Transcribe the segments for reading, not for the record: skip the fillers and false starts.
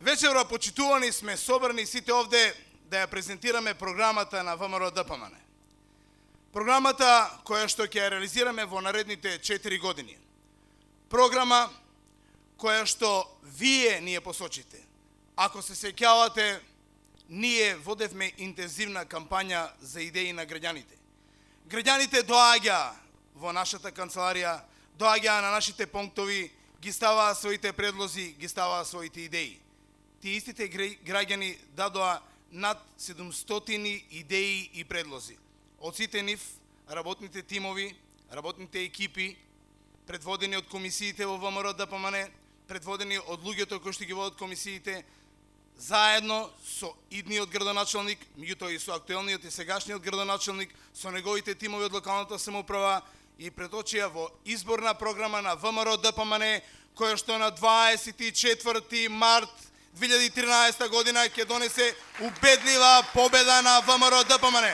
Вечера, почитувани, сме собрани сите овде да ја презентираме програмата на ВМРО ДПМН. Програмата која што ќе ја реализираме во наредните 4 години. Програма која што вие ни ја посочите. Ако се сеќавате, ние водевме интензивна кампања за идеи на граѓаните. Граѓаните доаѓа во нашата канцеларија, доаѓа на нашите пунктови, ги ставаа своите предлози, ги ставаа своите идеи. Тие истите граѓани дадоа над 700 идеи и предлози. Од сите нив, работните тимови, работните екипи, предводени од комисиите во ВМРО ДПМН, предводени од луѓето кои што ги водат комисиите, заедно со идниот градоначалник, меѓутоа и со актуелниот и сегашниот градоначалник, со неговите тимови од локалната самоуправа, и преточија во изборна програма на ВМРО ДПМН, која што на 24 март 2013 година ќе донесе убедлива победа на ВМРО ДПМН.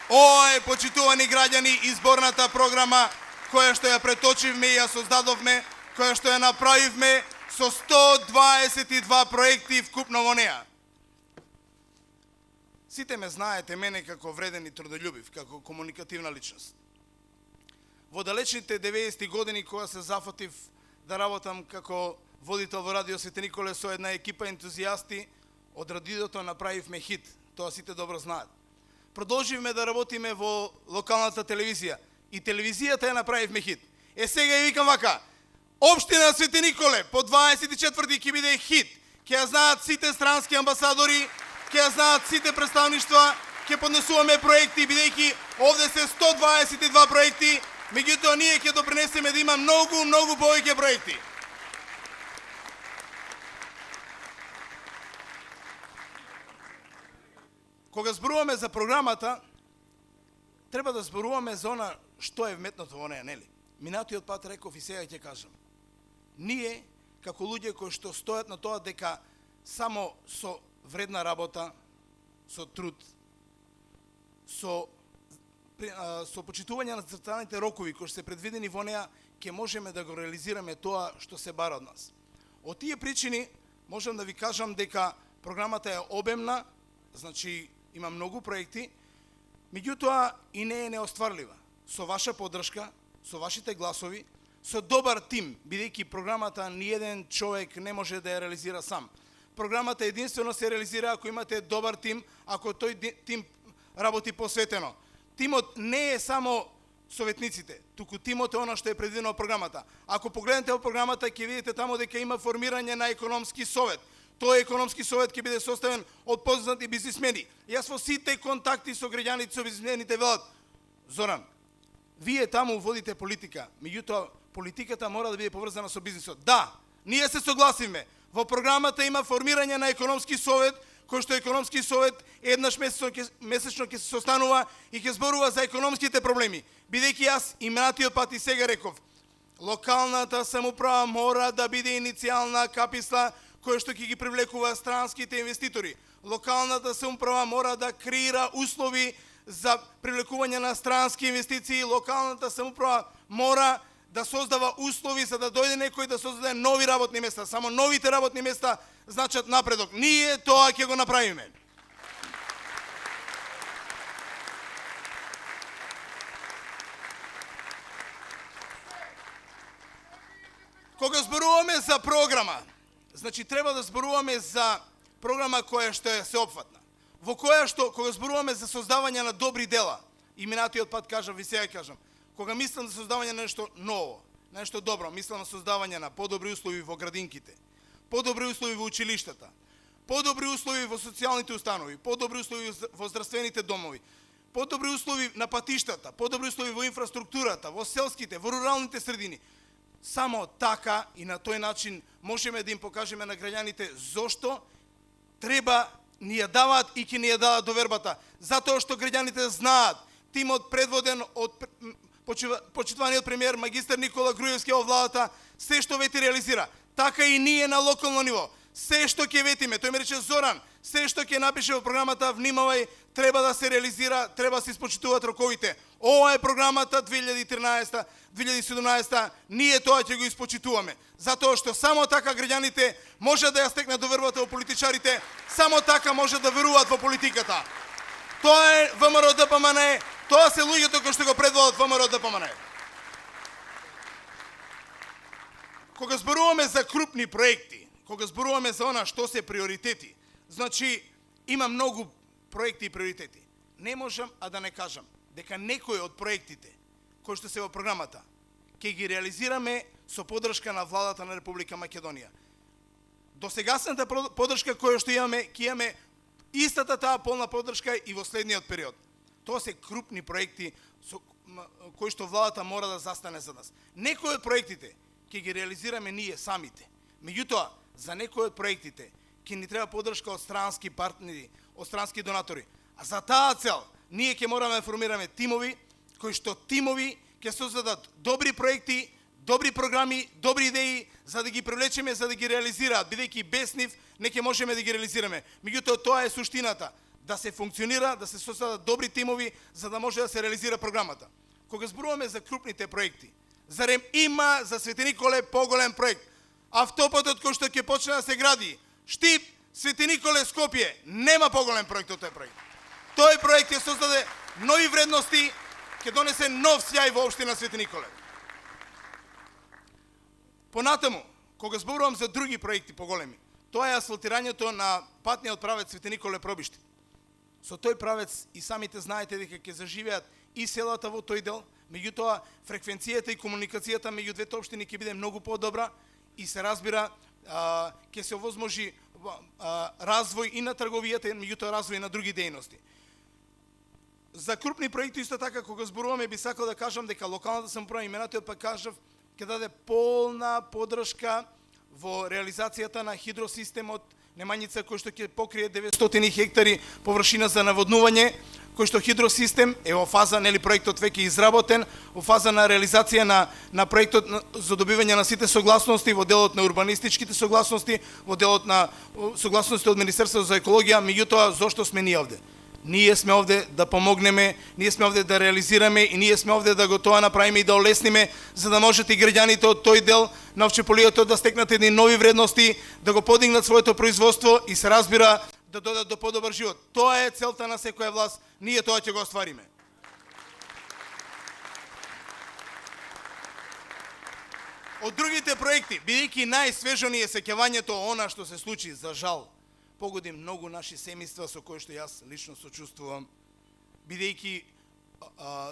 Ова е, почитувани граѓани, изборната програма која што ја преточивме и ја создадовме, која што ја направивме со 122 проекти вкупно во неа. Сите ме знаете мене како вреден и трудолюбив, како комуникативна личност. Во далечните 90-ти години, кога се зафатив да работам како водител во Радио Свети Николе со една екипа ентузијасти, од радиото направивме хит, тоа сите добро знаат. Продолживме да работиме во локалната телевизија и телевизијата ја направивме хит. Сега ја викам вака, Општина Свети Николе по 24-ти ќе биде хит, ќе ја знаат сите странски амбасадори, ќе ја знаат сите представништва, ќе поднесуваме проекти, бидејќи овде се 122 проекти, меѓутоа ние ќе допринесеме да има многу повеќе проекти. Кога зборуваме за програмата, треба да зборуваме за она што е вметното во неја, нели? Минатиот пат реков и сега ќе кажам. Ние, како луѓе кои што стојат на тоа дека само со вредна работа, со труд, со почитување на zacrtaните рокови кои што се предвидени во неа, ќе можеме да го реализираме тоа што се бара од нас. Од тие причини можам да ви кажам дека програмата е обемна, значи има многу проекти, меѓутоа и не е неостварлива. Со ваша поддршка, со вашите гласови, со добар тим, бидејќи програмата ниеден човек не може да ја реализира сам. Програмата единствено се реализира ако имате добар тим, ако тој тим работи посветено. Тимот не е само советниците, туку тимот е она што е предвидено во програмата. Ако погледнете во програмата, ќе видите тамо дека има формирање на економски совет. Тој економски совет ќе биде составен од познати бизнисмени. Јас во сите контакти со граѓаните, со бизнисмените велат, Зоран, вие таму водите политика, меѓутоа политиката мора да биде поврзана со бизнисот. Да, ние се согласиме. Во програмата има формирање на економски совет, кој што економски совет еднаш месечно ќе се состанува и ќе зборува за економските проблеми. Бидејќи јас и минатиот пат и сега реков, локалната самоуправа мора да биде иницијална каписла која што ќе ги привлекува странските инвеститори. Локалната самоуправа мора да креира услови за привлекување на странски инвестиции. Локалната самоуправа мора да создава услови за да дојде некој да создаде нови работни места. Само новите работни места значат напредок. Ние тоа ќе го направиме. Кога зборуваме за програма, значи треба да зборуваме за програма која што е сеопфатна. Во која што, кога зборуваме за создавање на добри дела, и минатиот пат кажам, и сега кажам, кога мислам за создавање на нешто ново, нешто добро, мислам на создавање на подобри услови во градинките, подобри услови во училиштата, подобри услови во социјалните установи, подобри услови во здравствените домови, подобри услови на патиштата, подобри услови во инфраструктурата, во селските, во руралните средини. Само така и на тој начин можеме да им покажеме на граѓаните зошто треба ни ја даваат и ќе ни ја дадат довербата. Затоа што граѓаните знаат, тимот предводен од почитуваниот премиер магистар Никола Груевски во владата, се што вети реализира. Така и ние на локално ниво. се што ќе ветиме, тој ми рече Зоран, се што ќе напише во програмата, внимавај, треба да се реализира, треба да се испочитуваат роковите. Ова е програмата 2013-2017, ние тоа ќе го испочитуваме. Затоа што само така граѓаните може да ја стекнат довербата во политичарите, само така може да веруваат во политиката. Тоа е ВМРО ДПМН, тоа се луѓето кои што го предводат ВМРО ДПМН. Кога зборуваме за крупни проекти, кога зборуваме за она што се приоритети, значи има многу проекти и приоритети. Не можам да не кажам дека некои од проектите кои што се во програмата ќе ги реализираме со поддршка на владата на Република Македонија. Досегашната поддршка која што имаме, ќе имаме истата таа полна поддршка и во следниот период. Тоа се крупни проекти кои што владата мора да застане за нас. Некои од проектите ќе ги реализираме ние самите. Меѓутоа, за некои од проектите ќе ни треба поддршка од странски партнери, од странски донатори. А за таа цел, ние ќе мораме да формираме тимови, кои што тимови ќе создадат добри проекти, добри програми, добри идеи, за да ги привлечеме, за да ги реализираат, бидејќи без нив не ќе можеме да ги реализираме. Меѓутоа, тоа е суштината, да се функционира, да се создадат добри тимови, за да може да се реализира програмата. Кога зборуваме за крупните проекти, зарем има за Свети Николе поголем проект? Автопатот кој што ќе почне да се гради, Штип, Свети Николе, Скопје, нема поголем проект од тој проект. Тој проект ќе создаде нови вредности, ќе донесе нов сјај во општина Свети Николе. Понатаму, кога зборувам за други проекти поголеми, тоа е асфалтирањето на патниот правец Свети Николе Пробишти. Со тој правец и самите знаете дека ќе заживеат и селата во тој дел, меѓутоа фреквенцијата и комуникацијата меѓу двете општини ќе биде многу подобра и се разбира ќе се овозможи развој и на трговијата, меѓутоа развој и на други дејности. За крупни проекти исто така кога зборуваме би сакал да кажам дека локалната самоуправа, именатиот пак кажав, ќе даде полна поддршка во реализацијата на хидросистемот Немањица, кој што ќе покрие 900 хектари површина за наводнување, кој што хидросистем е во фаза, нели проектот веќе изработен, во фаза на реализација на проектот за добивање на сите согласности во делот на урбанистичките согласности, во делот на согласности од Министерството за екологија. Меѓутоа, зошто сме ние овде? Ние сме овде да помогнеме, ние сме овде да реализираме и ние сме овде да го тоа направиме и да олесниме, за да можете и граѓаните од тој дел на Овчеполието да стекнат едни нови вредности, да го подигнат своето производство и се разбира да додат до подобар живот. Тоа е целта на секоја власт, ние тоа ќе го оствариме. Од другите проекти, бидејќи најсвежо ни е сеќавањето она што се случи, за жал, погоди многу наши семејства со кои што јас лично сочувствувам, бидејќи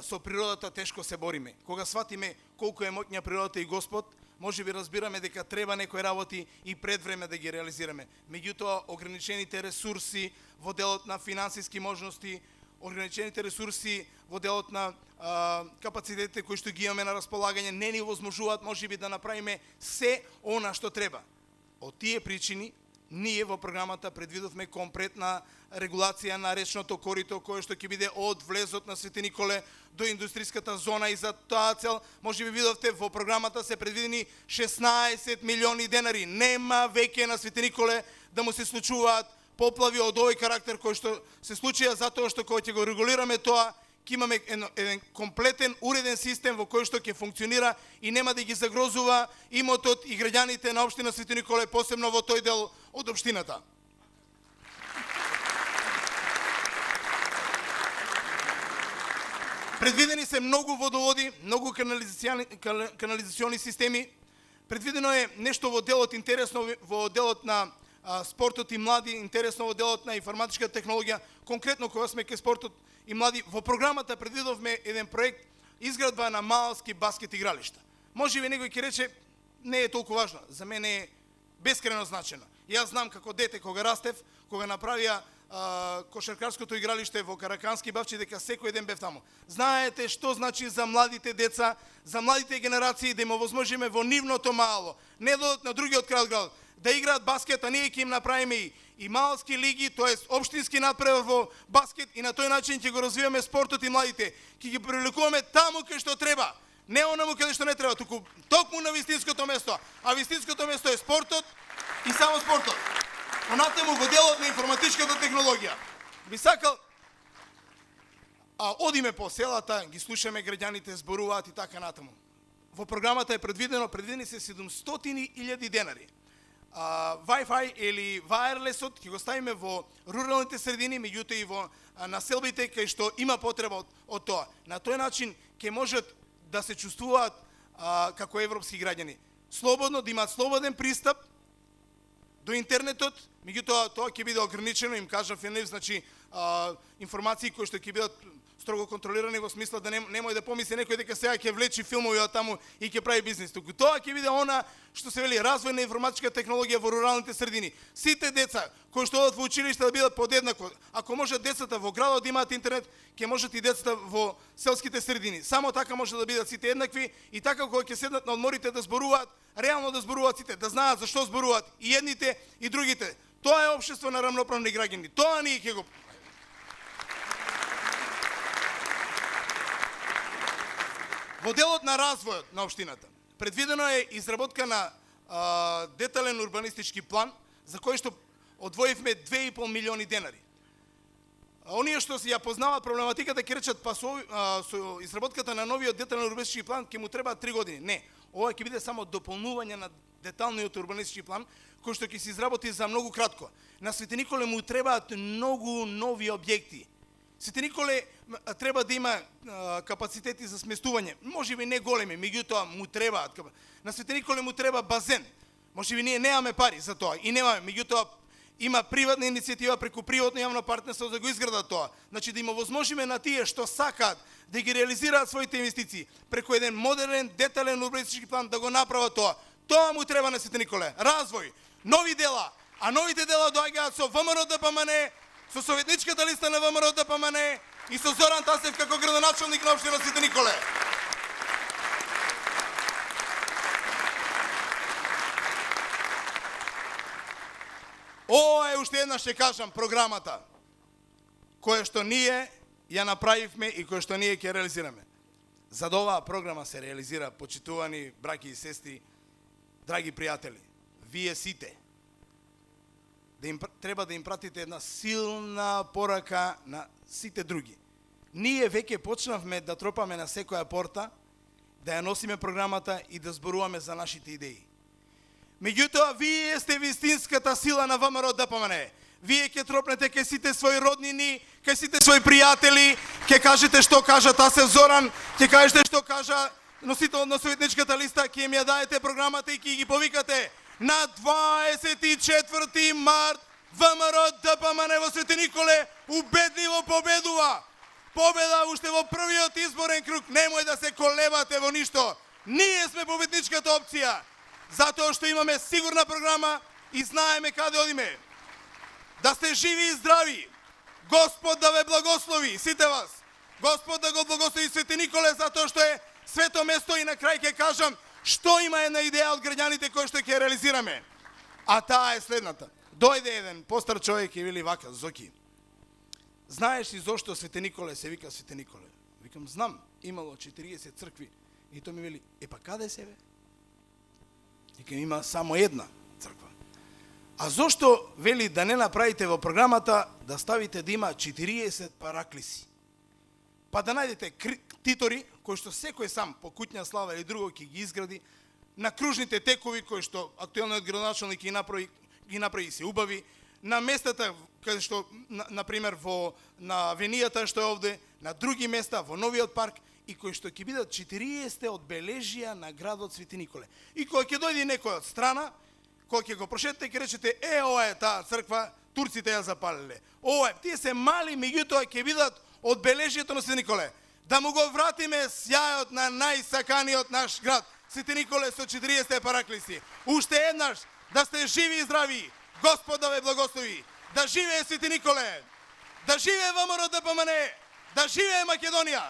со природата тешко се бориме. Кога сватиме колку е моќна природата и Господ, може би разбираме дека треба некои работи и пред време да ги реализираме. Меѓутоа, ограничените ресурси во делот на финансиски можности, ограничените ресурси во делот на капацитетите кои што ги имаме на располагање, не ни возможуваат можеби да направиме се она што треба. Од тие причини, ние во програмата предвидовме комплетна регулација на речното корито, кое што ќе биде од влезот на Свети Николе до индустријската зона, и за таа цел, може би видовте, во програмата се предвидени 16 милиони денари. Нема веќе на Свети Николе да му се случуваат поплави од овој карактер кој што се случија, затоа што кога ќе го регулираме тоа, ќе имаме еден комплетен, уреден систем во кој што ќе функционира и нема да ги загрозува имотот и граѓаните на општина Свети Николе, посебно во тој дел од општината. Предвидени се многу водоводи, многу канализациони системи. Предвидено е нешто во делот интересно, во делот на спортот и млади, интересно во делот на информатичката технологија. Конкретно кога сме кај спортот и млади, во програмата предвидовме еден проект изградба на малски баскет игралишта. Може би некој ќе рече не е толку важно, за мене е бескрајно значено. Јас знам како дете кога растев, кога направија кошаркарското игралиште во Каракански Бавчи, дека секој ден бев таму. Знаете што значи за младите деца, за младите генерации да им овозможиме во нивното мало, не додат на другиот крај од градот, да играат баскет, а ние ќе им направиме и малски лиги, тоест општински надпревар во баскет, и на тој начин ќе го развиваме спортот и младите. Ќе ги привлекуваме таму кај што треба, не онаму каде што не треба, туку токму на вистинското место. А вистинското место е спортот и само спортот. понатаму во делот на информатичката технологија. Би сакал одиме по селата, ги слушаме граѓаните, зборуваат и така натаму. Во програмата е предвидени се 700.000 денари. Wi-Fi или wirelessот ќе го ставиме во руралните средини, меѓутоа и во населбите кај што има потреба од тоа. На тој начин ќе можат да се чувствуваат како европски граѓани. Слободно, да имаат слободен пристап до интернетот, меѓутоа тоа ќе биде ограничено, им кажав, значи информации кои што ќе бидат строго контролирани во смисла да немој да помисли некој дека сега ќе влечи филмови од таму и ќе прави бизнис туку. Тоа ќе биде она што се вели развој на информатичка технологија во руралните средини. Сите деца кои што одат во училиште да бидат подеднакво. Ако можат децата во градот да имаат интернет, ќе можат и децата во селските средини. Само така може да бидат сите еднакви и така кога ќе седнат на одморите да зборуваат, реално да зборуваат сите, да знаат зашто зборуваат и едните и другите. Тоа е општество на рамноправни граѓани. Тоа ние ќе го Во делот на развојот на општината предвидено е изработка на детален урбанистички план за кој што одвоивме 2,5 милиони денари. Оние што ја познаваат проблематиката ќе речат па со изработката на новиот детален урбанистички план ќе му треба 3 години. Не, ова ќе биде само дополнување на деталниот урбанистички план кој што ќе се изработи за многу кратко. На Свети Николе му требаат многу нови објекти. Свети Николе треба да има капацитети за сместување. Можеби не големи, меѓутоа му требаат. На Свети Николе му треба базен. Можеби ние немаме пари за тоа и немаме, меѓутоа има приватна иницијатива преку приватно јавно партнерство за да го изградат тоа. Значи да им овозможиме на тие што сакаат да ги реализираат своите инвестиции преку еден модерен, детален урбанистички план да го направат тоа. Тоа му треба на Свети Николе. Развој, нови дела, а новите дела доаѓаат со ВМРО ДПМН, со советничката листа на ВМРО ДПМН и со Зоран Тасев како градоначалник на општина Свети Николе. Ова е уште еднаш ќе кажам програмата која што ние ја направивме и која што ние ќе реализираме. За да оваа програма се реализира, почитувани браќи и сестри, драги пријатели, вие сите треба да им пратите една силна порака на сите други. Ние веќе почнавме да тропаме на секоја порта, да ја носиме програмата и да зборуваме за нашите идеи. Меѓутоа, вие сте вистинската сила на ВМРО ДПМН. Вие ќе тропнете кај сите своји роднини, кај сите своји пријатели, ќе кажете што кажа Тасев Зоран, ќе кажете што кажа носител на советничката листа, ќе им ја даете програмата и ќе ги повикате. На 24 март ВМРО ДПМН во Свети Николе убедливо победува. Победа уште во првиот изборен круг. Немој да се колебате во ништо. Ние сме победничката опција. Затоа што имаме сигурна програма и знаеме каде одиме. Да сте живи и здрави. Господ да ве благослови, сите вас. Господ да го благослови Свети Николе, затоа што е свето место и на крај ќе кажам што има една идеја од граѓаните која што ќе реализираме. А таа е следната. Дојде еден постар човек и вели вака, Зоки, знаеш ли зошто Свети Николе се вика Свети Николе? Викам, знам, имало 40 цркви. И тој ми вели, па каде се бе? Викам, има само една црква. А зошто вели да не направите во програмата да ставите да има 40 параклиси? Па да најдете титори, кои што секој сам по куќна слава или друго ќе ги изгради, на кружните текови кои што актуелниот градоначалник ги направи се убави, на местата каде што на пример на авенијата што е овде, на други места во новиот парк и кои што ќе бидат 40 одбележија на градот Свети Николе. И кога ќе дојде некој од страна, кога ќе го прошетите, ќе речете, ова е таа црква, турците ја запалиле. Ова е, тие се мали, меѓутоа ќе бидат одбележието на Свети Николе. Да му го вратиме сјајот на најсаканиот наш град, Свети Николе со 40 параклиси. Уште еднаш, да сте живи и здрави, Господ да ве благослови. Да живее Свети Николе, да живее ВМРО ДПМН, да живее Македонија.